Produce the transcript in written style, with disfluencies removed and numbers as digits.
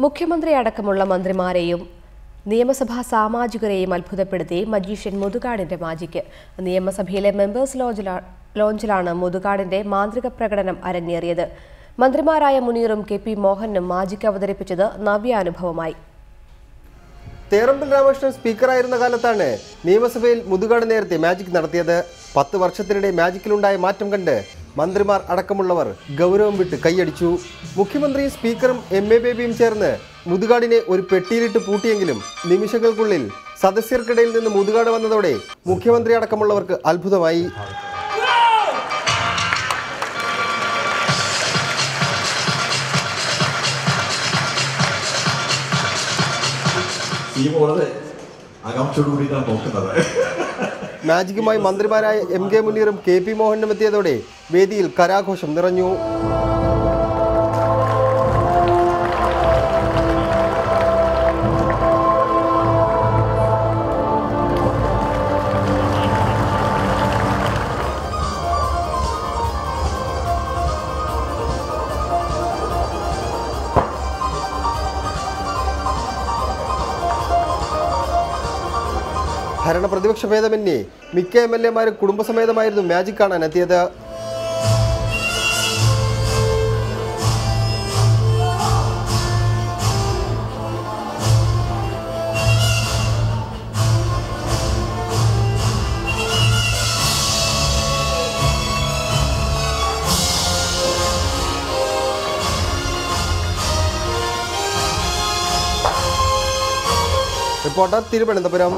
മുഖ്യമന്ത്രി അടക്കമുള്ള മന്ത്രിമാരെയും നിയമസഭാ സാമാജികരെയും അത്ഭുതപ്പെടുത്തി മജീഷ്യൻ മുതുകാടിന്റെ മാജിക്ക്. നിയമസഭയിലെ മെമ്പേഴ്സ് ലോഞ്ചിലാണ് മുതുകാടിന്റെ മാന്ത്രിക പ്രകടനം അരങ്ങേറിയത്. മന്ത്രിമാരായ മുനീറും കെ.പി. മോഹനും മാജിക് അവതരിപ്പിച്ചത് നവ്യാനുഭവമായി. തേറമ്പിൽ രാമകൃഷ്ണൻ സ്പീക്കറായിരുന്ന കാലത്താണ് നിയമസഭയിൽ മുതുകാട് നേരത്തെ മാജിക് നടത്തിയത്. 10 വർഷത്തിനിടെ മാജിക്കിലുണ്ടായ മാറ്റം കണ്ട് മന്ത്രിമാർ അടക്കമുള്ളവർ ഗൗരവം വിട്ട് കൈയടിച്ചു. മുഖ്യമന്ത്രിയും സ്പീക്കറും എം.എ. ബേബിയും ചേർന്ന് മുതുകാടിനെ ഒരു പെട്ടിയിലിട്ട് പൂട്ടിയെങ്കിലും നിമിഷങ്ങൾക്കുള്ളിൽ സദസ്യർക്കിടയിൽ നിന്ന് മുതുകാട് വന്നതോടെ മുഖ്യമന്ത്രി അടക്കമുള്ളവർക്ക് അത്ഭുതമായി. മാജിക്കുമായി മന്ത്രിമാരായ എം.കെ. മുനീറും കെ.പി. മോഹനും എത്തിയതോടെ വേദിയിൽ കരാഘോഷം നിറഞ്ഞു. ഭരണ പ്രതിപക്ഷ ഭേദമന്യേ മിക്ക എം.എൽ.എമാരും കുടുംബസമേതമായിരുന്നു മാജിക് കാണാൻ എത്തിയത്. റിപ്പോർട്ടർ തിരുവനന്തപുരം.